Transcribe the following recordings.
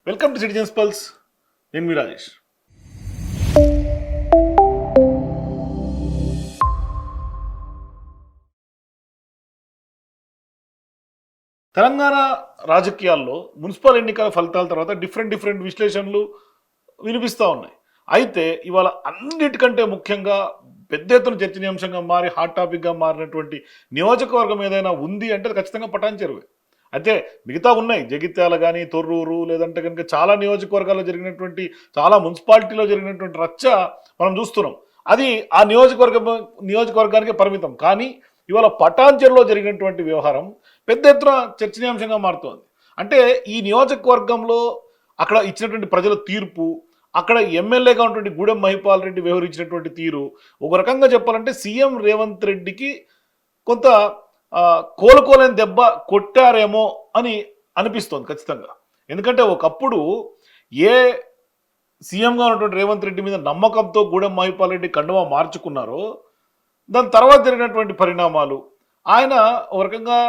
Welcome to citizens pulse. నేను మీ రాజేష్. తెలంగాణ రాజకీయాల్లో municipal ఎన్నికల ఫలితాల తర్వాత డిఫరెంట్ విశ్లేషణలు వినిపిస్తూ ఉన్నాయి. అయితే ఇవాళ అన్నిటికంటే ముఖ్యంగా పెద్ద ఎత్తున చర్చనీయాంశంగా మారి హాట్ టాపిక్గా మారినటువంటి నియోజకవర్గం ఏదైనా ఉంది అంటే అది ఖచ్చితంగా పటాన్ చెరువే. అయితే మిగతా ఉన్నాయి, జగిత్యాల కానీ, తొర్రూరు, లేదంటే కనుక చాలా నియోజకవర్గాల్లో జరిగినటువంటి, చాలా మున్సిపాలిటీలో జరిగినటువంటి రచ్చ మనం చూస్తున్నాం. అది ఆ నియోజకవర్గానికి పరిమితం. కానీ ఇవాళ పటాన్ చెరువులో జరిగినటువంటి వ్యవహారం పెద్ద ఎత్తున చర్చనీయాంశంగా మారుతోంది. అంటే ఈ నియోజకవర్గంలో అక్కడ ఇచ్చినటువంటి ప్రజల తీర్పు, అక్కడ ఎమ్మెల్యేగా ఉన్నటువంటి గూడెం మహిపాల్ రెడ్డి వ్యవహరించినటువంటి తీరు, ఒక రకంగా చెప్పాలంటే సీఎం రేవంత్ రెడ్డికి కొంత కోలుకోలేని దెబ్బ కొట్టారేమో అని అనిపిస్తోంది ఖచ్చితంగా. ఎందుకంటే ఒకప్పుడు ఏ సీఎంగా ఉన్నటువంటి రేవంత్ రెడ్డి మీద నమ్మకంతో గూడెం మహిపాల్ రెడ్డి కండువా మార్చుకున్నారో, దాని తర్వాత జరిగినటువంటి పరిణామాలు, ఆయన ఒక రకంగా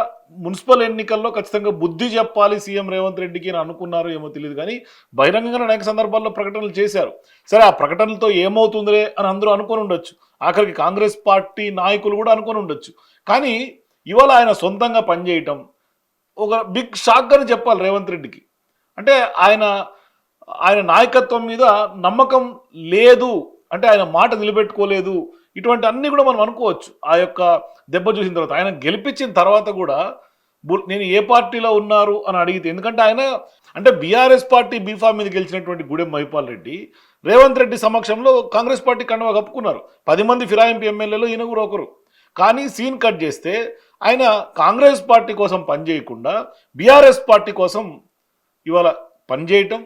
మున్సిపల్ ఎన్నికల్లో ఖచ్చితంగా బుద్ధి చెప్పాలి సీఎం రేవంత్ రెడ్డికి అని అనుకున్నారు ఏమో తెలియదు. కానీ బహిరంగంగా అనేక సందర్భాల్లో ప్రకటనలు చేశారు. సరే, ఆ ప్రకటనలతో ఏమవుతుందిలే అని అందరూ అనుకొని ఉండొచ్చు, ఆఖరికి కాంగ్రెస్ పార్టీ నాయకులు కూడా అనుకొని ఉండొచ్చు. కానీ ఇవాళ ఆయన సొంతంగా పనిచేయటం ఒక బిగ్ షాక్ అని చెప్పాలి రేవంత్ రెడ్డికి. అంటే ఆయన నాయకత్వం మీద నమ్మకం లేదు, అంటే ఆయన మాట నిలబెట్టుకోలేదు, ఇటువంటి అన్నీ కూడా మనం అనుకోవచ్చు. ఆ యొక్క దెబ్బ చూసిన తర్వాత, ఆయన గెలిపించిన తర్వాత కూడా నేను ఏ పార్టీలో ఉన్నారు అని అడిగితే, ఎందుకంటే ఆయన అంటే బీఆర్ఎస్ పార్టీ బీఫామ్ మీద గెలిచినటువంటి గూడెం మహిపాల్ రెడ్డి రేవంత్ రెడ్డి సమక్షంలో కాంగ్రెస్ పార్టీ కండువా కప్పుకున్నారు. 10 మంది ఫిరాయింపు ఎమ్మెల్యేలు ఈయన కూడా ఒకరు. కానీ సీన్ కట్ చేస్తే ఆయన కాంగ్రెస్ పార్టీ కోసం పనిచేయకుండా బీఆర్ఎస్ పార్టీ కోసం ఇవాళ పనిచేయటం,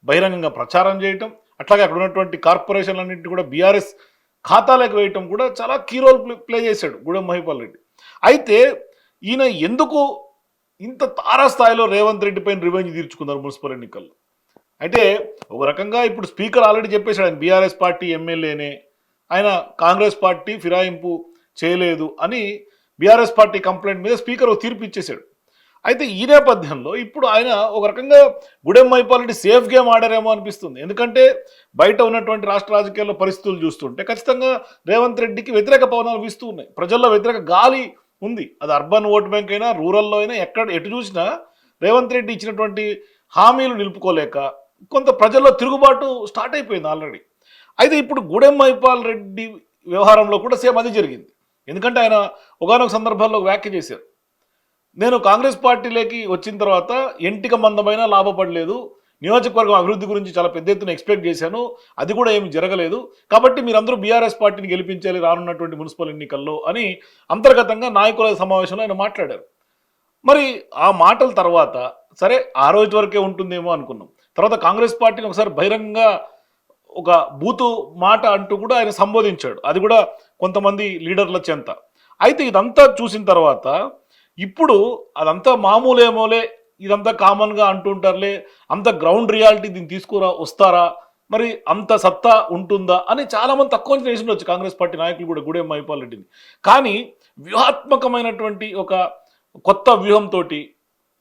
బహిరంగంగా ప్రచారం చేయటం, అట్లాగే అక్కడ ఉన్నటువంటి కార్పొరేషన్లన్నింటినీ కూడా బీఆర్ఎస్ ఖాతాలకు వేయటం కూడా చాలా కీ రోల్ ప్లే చేశాడు గూడెం మహిపాల్ రెడ్డి. అయితే ఈయన ఎందుకు ఇంత తారాస్థాయిలో రేవంత్ రెడ్డి పైన రివెంజ్ తీర్చుకున్నారు మున్సిపల్ ఎన్నికల్లో? అయితే ఒక రకంగా ఇప్పుడు స్పీకర్ ఆల్రెడీ చెప్పేశాడు, ఆయన బీఆర్ఎస్ పార్టీ ఎమ్మెల్యేనే, ఆయన కాంగ్రెస్ పార్టీ ఫిరాయింపు చేయలేదు అని బీఆర్ఎస్ పార్టీ కంప్లైంట్ మీద స్పీకర్ తీర్పు ఇచ్చేశాడు. అయితే ఈ నేపథ్యంలో ఇప్పుడు ఆయన ఒక రకంగా గూడెం మహిపాల్ రెడ్డి సేఫ్ గేమ్ ఆడారేమో అనిపిస్తుంది. ఎందుకంటే బయట ఉన్నటువంటి రాష్ట్ర రాజకీయాల్లో పరిస్థితులు చూస్తుంటే ఖచ్చితంగా రేవంత్ రెడ్డికి వ్యతిరేక పవనాలు వీస్తూ ఉన్నాయి. ప్రజల్లో వ్యతిరేక గాలి ఉంది. అది అర్బన్ ఓట్ బ్యాంక్ అయినా, రూరల్లో అయినా, ఎటు చూసినా రేవంత్ రెడ్డి ఇచ్చినటువంటి హామీలు నిలుపుకోలేక కొంత ప్రజల్లో తిరుగుబాటు స్టార్ట్ అయిపోయింది ఆల్రెడీ. అయితే ఇప్పుడు గూడెం మహిపాల్ రెడ్డి వ్యవహారంలో కూడా సేమ్ అది జరిగింది. ఎందుకంటే ఆయన ఒకానొక సందర్భాల్లో వ్యాఖ్య చేశారు, నేను కాంగ్రెస్ పార్టీలోకి వచ్చిన తర్వాత ఎంటిక మందమైనా లాభపడలేదు, నియోజకవర్గం అభివృద్ధి గురించి చాలా పెద్ద ఎత్తున ఎక్స్పెక్ట్ చేశాను, అది కూడా ఏమి జరగలేదు, కాబట్టి మీరందరూ బీఆర్ఎస్ పార్టీని గెలిపించాలి రానున్నటువంటి మున్సిపల్ ఎన్నికల్లో అని అంతర్గతంగా నాయకుల సమావేశంలో ఆయన మాట్లాడారు. మరి ఆ మాటల తర్వాత సరే ఆ రోజు వరకే ఉంటుందేమో అనుకున్నాం. తర్వాత కాంగ్రెస్ పార్టీని ఒకసారి బహిరంగంగా ఒక బూతు మాట అంటూ కూడా ఆయన సంబోధించాడు, అది కూడా కొంతమంది లీడర్ల చెంత. అయితే ఇదంతా చూసిన తర్వాత ఇప్పుడు అదంతా మామూలేమోలే, ఇదంతా కామన్గా అంటుంటారులే, అంత గ్రౌండ్ రియాలిటీ దీన్ని వస్తారా, మరి అంత సత్తా ఉంటుందా అని చాలామంది తక్కువ అంచనా వేసి ఉండొచ్చు కాంగ్రెస్ పార్టీ నాయకులు కూడా గూడెం మహిపాల్ రెడ్డిని. కానీ వ్యూహాత్మకమైనటువంటి ఒక కొత్త వ్యూహంతో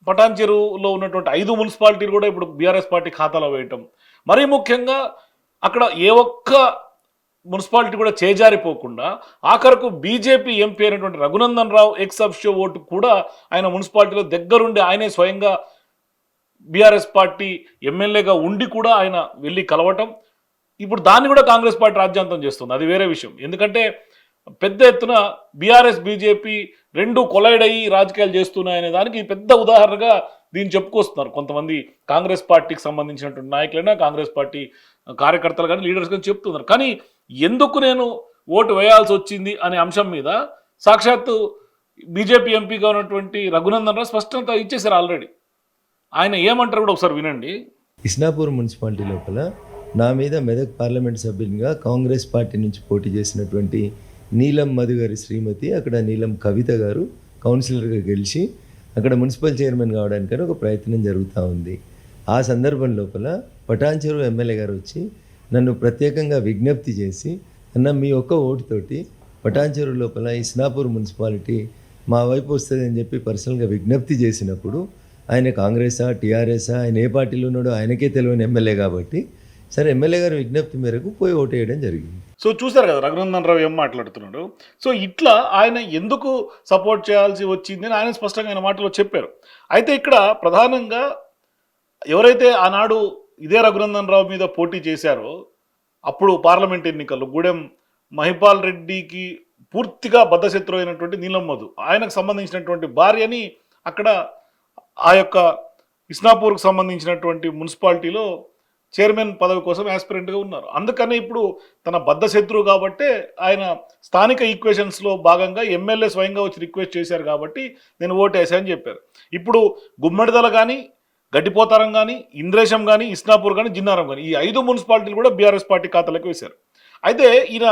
పటాన్ చెరువులో ఉన్నటువంటి 5 మున్సిపాలిటీలు కూడా ఇప్పుడు బీఆర్ఎస్ పార్టీ ఖాతాలో వేయటం, మరీ ముఖ్యంగా అక్కడ ఏ ఒక్క మున్సిపాలిటీ కూడా చేజారిపోకుండా ఆఖరకు బీజేపీ ఎంపీ అయినటువంటి Raghunandan Rao ex officio vote కూడా ఆయన మున్సిపాలిటీలో దగ్గరుండి ఆయనే స్వయంగా బీఆర్ఎస్ పార్టీ ఎమ్మెల్యేగా ఉండి కూడా ఆయన వెళ్ళి కలవటం, ఇప్పుడు దాన్ని కూడా కాంగ్రెస్ పార్టీ రాజ్యాంతం చేస్తుంది. అది వేరే విషయం. ఎందుకంటే పెద్ద ఎత్తున బీఆర్ఎస్ బీజేపీ రెండు కొలైడ్ అయ్యి రాజకీయాలు చేస్తున్నాయనే దానికి పెద్ద ఉదాహరణగా దీన్ని చెప్పుకొస్తున్నారు కొంతమంది కాంగ్రెస్ పార్టీకి సంబంధించినటువంటి నాయకులైనా, కాంగ్రెస్ పార్టీ కార్యకర్తలు కానీ, లీడర్స్ కానీ చెప్తున్నారు. కానీ ఎందుకు నేను ఓటు వేయాల్సి వచ్చింది అనే అంశం మీద సాక్షాత్తు బీజేపీ ఎంపీగా ఉన్నటువంటి రఘునందన్ రావు స్పష్టంగా ఇచ్చేశారు ఆల్రెడీ. ఆయన ఏమంటారు కూడా ఒకసారి వినండి. ఇస్నాపూర్ మున్సిపాలిటీ లోపల నా మీద మెదక్ పార్లమెంట్ సభ్యునిగా కాంగ్రెస్ పార్టీ నుంచి పోటీ చేసినటువంటి నీలం మధు గారి శ్రీమతి, అక్కడ నీలం కవిత గారు కౌన్సిలర్గా గెలిచి అక్కడ మున్సిపల్ చైర్మన్ కావడానికని ఒక ప్రయత్నం జరుగుతూ ఉంది. ఆ సందర్భం లోపల పటాన్ చెరువు ఎమ్మెల్యే గారు వచ్చి నన్ను ప్రత్యేకంగా విజ్ఞప్తి చేసి, అన్న మీ ఒక్క ఓటుతోటి పటాన్ చెరువు లోపల ఇస్నాపూర్ మున్సిపాలిటీ మా వైపు వస్తుంది అని చెప్పి పర్సనల్గా విజ్ఞప్తి చేసినప్పుడు ఆయన కాంగ్రెసా టీఆర్ఎస్ఆ ఆయన ఏ పార్టీలో ఉన్నాడో ఆయనకే తెలియని ఎమ్మెల్యే కాబట్టి సరే ఎమ్మెల్యే గారి విజ్ఞప్తి మేరకు పోయి ఓటు వేయడం జరిగింది. సో చూశారు కదా రఘునందన్ రావు ఏం మాట్లాడుతున్నాడు. సో ఇట్లా ఆయన ఎందుకు సపోర్ట్ చేయాల్సి వచ్చింది అని ఆయన స్పష్టంగా ఆయన మాటలో చెప్పారు. అయితే ఇక్కడ ప్రధానంగా ఎవరైతే ఆనాడు ఇదే రఘునందన్ రావు మీద పోటీ చేశారో అప్పుడు పార్లమెంట్ ఎన్నికల్లో గూడెం మహిపాల్ రెడ్డికి పూర్తిగా బద్ధశత్రు అయినటువంటి నీలం మధు ఆయనకు సంబంధించినటువంటి భార్యని అక్కడ ఆ యొక్క ఇస్నాపూర్కు సంబంధించినటువంటి మున్సిపాలిటీలో చైర్మన్ పదవి కోసం యాస్పిరెంట్గా ఉన్నారు. అందుకనే ఇప్పుడు తన బద్ధశత్రువు కాబట్టే ఆయన స్థానిక ఈక్వేషన్స్లో భాగంగా ఎమ్మెల్యే స్వయంగా వచ్చి రిక్వెస్ట్ చేశారు కాబట్టి నేను ఓటేసానని చెప్పారు. ఇప్పుడు గుమ్మడిదల కానీ గడ్డిపోతారం కానీ ఇంద్రేశం కానీ ఇస్నాపూర్ కానీ జిన్నారం కానీ ఈ 5 మున్సిపాలిటీలు కూడా బీఆర్ఎస్ పార్టీ ఖాతాలోకి వేశారు. అయితే ఈయన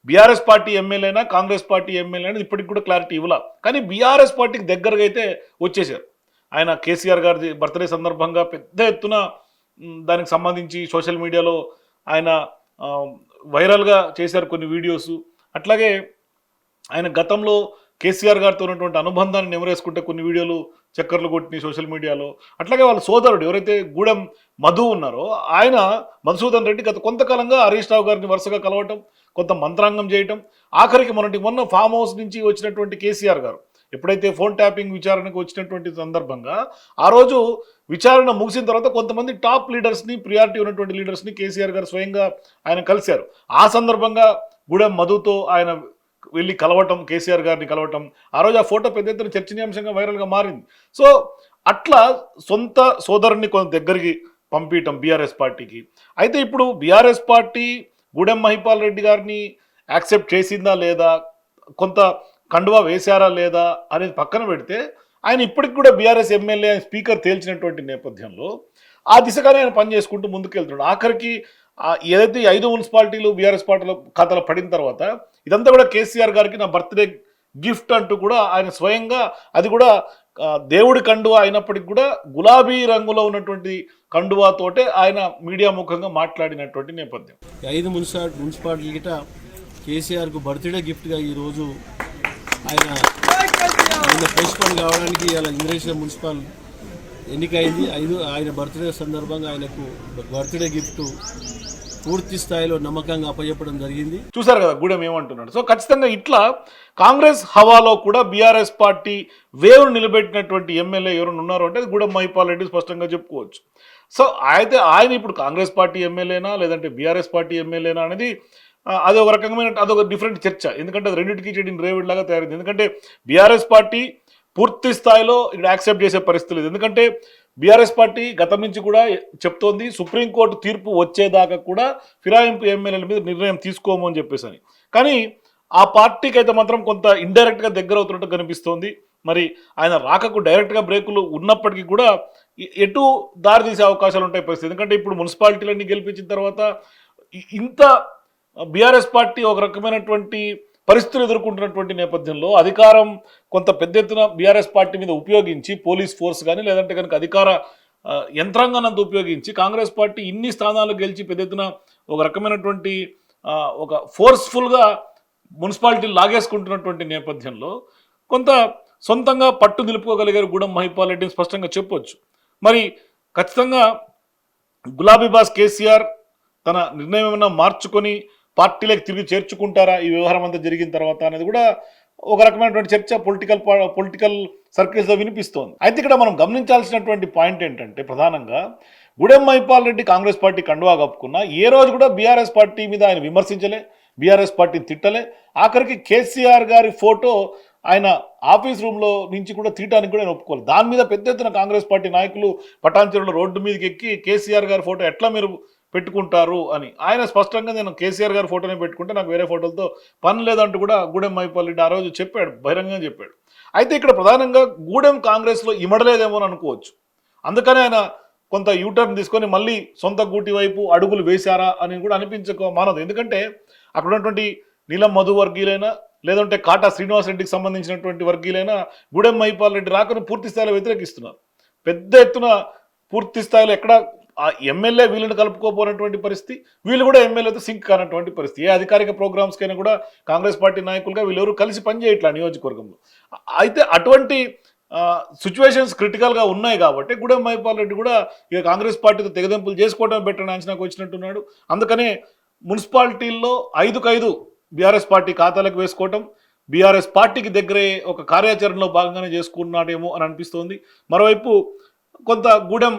బీఆర్ఎస్ పార్టీ ఎమ్మెల్యేనా కాంగ్రెస్ పార్టీ ఎమ్మెల్యే అనేది ఇప్పటికి కూడా క్లారిటీ ఇవ్వాల. కానీ బీఆర్ఎస్ పార్టీకి దగ్గరగా అయితే వచ్చేసారు. ఆయన కేసీఆర్ గారి బర్త్డే సందర్భంగా పెద్ద ఎత్తున దానికి సంబంధించి సోషల్ మీడియాలో ఆయన వైరల్గా చేశారు కొన్ని వీడియోస్. అట్లాగే ఆయన గతంలో కేసీఆర్ గారితో ఉన్నటువంటి అనుబంధాన్ని నెమరేసుకుంటే కొన్ని వీడియోలు చక్కర్లు కొట్టినాయి సోషల్ మీడియాలో. అట్లాగే వాళ్ళ సోదరుడు ఎవరైతే గూడెం మధు ఉన్నారో ఆయన మధుసూదన్ రెడ్డి గత కొంతకాలంగా హరీష్ రావు గారిని వరుసగా కలవటం, కొంత మంత్రాంగం చేయటం, ఆఖరికి మొన్న ఫామ్ హౌస్ నుంచి వచ్చినటువంటి కేసీఆర్ గారు ఎప్పుడైతే ఫోన్ ట్యాపింగ్ విచారణకు వచ్చినటువంటి సందర్భంగా ఆ రోజు విచారణ ముగిసిన తర్వాత కొంతమంది టాప్ లీడర్స్ని ప్రియారిటీ ఉన్నటువంటి లీడర్స్ని కేసీఆర్ గారు స్వయంగా ఆయన కలిశారు. ఆ సందర్భంగా గూడెం మధుతో ఆయన వెళ్ళి కలవటం, కేసీఆర్ గారిని కలవటం, ఆ రోజు ఆ ఫోటో పెద్ద ఎత్తున చర్చనీయాంశంగా వైరల్గా మారింది. సో అట్లా సొంత సోదరుని కొంత దగ్గరికి పంపించటం బీఆర్ఎస్ పార్టీకి. అయితే ఇప్పుడు బీఆర్ఎస్ పార్టీ గూడెం మహిపాల్ రెడ్డి గారిని యాక్సెప్ట్ చేసిందా లేదా, కొంత కండువా వేశారా లేదా అనేది పక్కన పెడితే ఆయన ఇప్పటికి కూడా బీఆర్ఎస్ ఎమ్మెల్యే స్పీకర్ తేల్చినటువంటి నేపథ్యంలో ఆ దిశగానే ఆయన పనిచేసుకుంటూ ముందుకెళ్తున్నాడు. ఆఖరికి ఏదైతే 5 మున్సిపాలిటీలు బీఆర్ఎస్ పార్టీలో ఖాతాలో పడిన తర్వాత ఇదంతా కూడా కేసీఆర్ గారికి నా బర్త్డే గిఫ్ట్ అంటూ కూడా ఆయన స్వయంగా అది కూడా దేవుడి కండువా అయినప్పటికీ కూడా గులాబీ రంగులో ఉన్నటువంటి కండువాతోటే ఆయన మీడియా ముఖంగా మాట్లాడినటువంటి నేపథ్యం. 5 మున్సిపాలిటీ గిట కేసీఆర్కు బర్త్డే గిఫ్ట్గా ఈరోజు ఆయన పోస్ట్పోన్ కావడానికి ఇలా ఇంద్రేశ్వరం మున్సిపల్ ఎన్నికైంది. ఆయన బర్త్డే సందర్భంగా ఆయనకు బర్త్డే గిఫ్ట్ పూర్తి స్థాయిలో నమ్మకంగా అప్పచెప్పడం జరిగింది. చూసారు కదా గూడెం ఏమంటున్నాడు. సో ఖచ్చితంగా ఇట్లా కాంగ్రెస్ హవాలో కూడా బీఆర్ఎస్ పార్టీ వేవ్ను నిలబెట్టినటువంటి ఎమ్మెల్యే ఎవరైనా ఉన్నారు అంటే గూడెం మహిపాల్ రెడ్డి స్పష్టంగా చెప్పుకోవచ్చు. సో అయితే ఆయన ఇప్పుడు కాంగ్రెస్ పార్టీ ఎమ్మెల్యేనా లేదంటే బీఆర్ఎస్ పార్టీ ఎమ్మెల్యేనా అనేది అది ఒక రకమైన అదొక డిఫరెంట్ చర్చ. ఎందుకంటే అది రెండింటికి చెడిన రేవిడ్ లాగా తయారైంది. ఎందుకంటే బీఆర్ఎస్ పార్టీ పూర్తి స్థాయిలో ఇక్కడ యాక్సెప్ట్ చేసే పరిస్థితి లేదు. ఎందుకంటే బీఆర్ఎస్ పార్టీ గతం నుంచి కూడా చెప్తోంది సుప్రీంకోర్టు తీర్పు వచ్చేదాకా కూడా ఫిరాయింపు ఎమ్మెల్యేల మీద నిర్ణయం తీసుకోము అని చెప్పేసి అని. కానీ ఆ పార్టీకి అయితే మాత్రం కొంత ఇండైరెక్ట్గా దగ్గర అవుతున్నట్టు కనిపిస్తోంది. మరి ఆయన రాకకు డైరెక్ట్గా బ్రేకులు ఉన్నప్పటికీ కూడా ఎటు దారి తీసే అవకాశాలు ఉంటాయి పరిస్థితి. ఎందుకంటే ఇప్పుడు మున్సిపాలిటీలన్నీ గెలిపించిన తర్వాత ఇంత బీఆర్ఎస్ పార్టీ ఒక రకమైనటువంటి పరిస్థితులు ఎదుర్కొంటున్నటువంటి నేపథ్యంలో అధికారం కొంత పెద్ద ఎత్తున బీఆర్ఎస్ పార్టీ మీద ఉపయోగించి పోలీస్ ఫోర్స్ కానీ లేదంటే కనుక అధికార యంత్రాంగాన్ని ఉపయోగించి కాంగ్రెస్ పార్టీ ఇన్ని స్థానాలు గెలిచి పెద్ద ఎత్తున ఒక రకమైనటువంటి ఒక ఫోర్స్ఫుల్గా మున్సిపాలిటీలు లాగేసుకుంటున్నటువంటి నేపథ్యంలో కొంత సొంతంగా పట్టు నిలుపుకోగలిగారు గూడెం మహిపాల్ రెడ్డిని స్పష్టంగా చెప్పొచ్చు. మరి ఖచ్చితంగా గులాబీ బాస్ కేసీఆర్ తన నిర్ణయం ఏమైనా మార్చుకొని పార్టీలకు తిరిగి చేర్చుకుంటారా ఈ వ్యవహారం అంతా జరిగిన తర్వాత అనేది కూడా ఒక రకమైనటువంటి చర్చ పొలిటికల్ సర్కిల్స్లో వినిపిస్తోంది. అయితే ఇక్కడ మనం గమనించాల్సినటువంటి పాయింట్ ఏంటంటే ప్రధానంగా గూడెం మహిపాల్ రెడ్డి కాంగ్రెస్ పార్టీ కండువా కప్పుకున్నా ఏ రోజు కూడా బీఆర్ఎస్ పార్టీ మీద ఆయన విమర్శించలే, బీఆర్ఎస్ పార్టీని తిట్టలే. ఆఖరికి కేసీఆర్ గారి ఫోటో ఆయన ఆఫీస్ రూమ్లో నుంచి కూడా తీయటానికి కూడా ఆయన ఒప్పుకోవాలి. దాని మీద పెద్ద ఎత్తున కాంగ్రెస్ పార్టీ నాయకులు పటాన్చెరులో రోడ్డు మీదకి ఎక్కి కేసీఆర్ గారి ఫోటో ఎట్లా మీరు పెట్టుకుంటారు అని ఆయన స్పష్టంగా నేను కేసీఆర్ గారి ఫోటోనే పెట్టుకుంటే నాకు వేరే ఫోటోలతో పని లేదంటూ కూడా గూడెం మహిపాల్ రెడ్డి ఆ రోజు చెప్పాడు, బహిరంగంగా చెప్పాడు. అయితే ఇక్కడ ప్రధానంగా గూడెం కాంగ్రెస్లో ఇమడలేదేమో అని అనుకోవచ్చు. అందుకని ఆయన కొంత యూటర్న్ తీసుకొని మళ్ళీ సొంత గూటి వైపు అడుగులు వేశారా అని కూడా అనిపించక మానదు. ఎందుకంటే అక్కడ ఉన్నటువంటి నీలం మధు వర్గీయులైనా లేదంటే కాటా శ్రీనివాస్ రెడ్డికి సంబంధించినటువంటి వర్గీయులైనా గూడెం మహిపాల్ రెడ్డి రాకను పూర్తి స్థాయిలో వ్యతిరేకిస్తున్నారు. పెద్ద ఎత్తున పూర్తి స్థాయిలో ఎక్కడ ఆ ఎమ్మెల్యే వీళ్ళని కలుపుకోపోయినటువంటి పరిస్థితి, వీళ్ళు కూడా ఎమ్మెల్యేతో సింక్ కానటువంటి పరిస్థితి. ఏ అధికారిక ప్రోగ్రామ్స్కైనా కూడా కాంగ్రెస్ పార్టీ నాయకులుగా వీళ్ళెవరు కలిసి పనిచేయట్లా నియోజకవర్గంలో. అయితే అటువంటి సిచ్యువేషన్స్ క్రిటికల్గా ఉన్నాయి కాబట్టి గూడెం మైపాల్ రెడ్డి కూడా ఇక కాంగ్రెస్ పార్టీతో తెగదెంపులు చేసుకోవడం బెటర్ అంచనాకు వచ్చినట్టున్నాడు. అందుకనే మున్సిపాలిటీల్లో 5-5 బీఆర్ఎస్ పార్టీ ఖాతాలకు వేసుకోవటం బీఆర్ఎస్ పార్టీకి దగ్గరే ఒక కార్యాచరణలో భాగంగానే చేసుకున్నాడేమో అని అనిపిస్తోంది. మరోవైపు కొంత గూడెం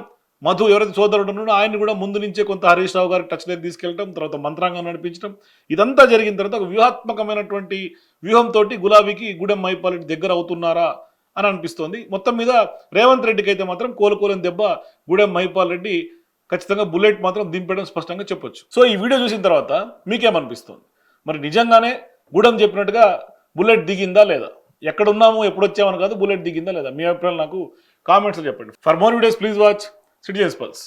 మధు ఎవరైతే సోదరుడు ఉన్నాడో ఆయన కూడా ముందు నుంచే కొంత హరీష్ రావు గారి టచ్లోకి తీసుకెళ్ళటం, తర్వాత మంత్రాంగం నడిపించడం, ఇదంతా జరిగిన తర్వాత ఒక వ్యూహాత్మకమైనటువంటి వ్యూహంతో గులాబీకి గూడెం మైపాల్ రెడ్డి దగ్గర అవుతున్నారా అని అనిపిస్తోంది. మొత్తం మీద రేవంత్ రెడ్డికి అయితే మాత్రం కోలుకోలేని దెబ్బ గూడెం మైపాల్ రెడ్డి ఖచ్చితంగా బుల్లెట్ మాత్రం దింపడం స్పష్టంగా చెప్పొచ్చు. సో ఈ వీడియో చూసిన తర్వాత మీకేమనిపిస్తుంది? మరి నిజంగానే గూడెం చెప్పినట్టుగా బుల్లెట్ దిగిందా లేదా? ఎక్కడున్నాము ఎప్పుడు వచ్చామని కాదు, బుల్లెట్ దిగిందా లేదా? మీ అభిప్రాయాలు నాకు కామెంట్స్లో చెప్పండి. For more videos please watch citizens pulse.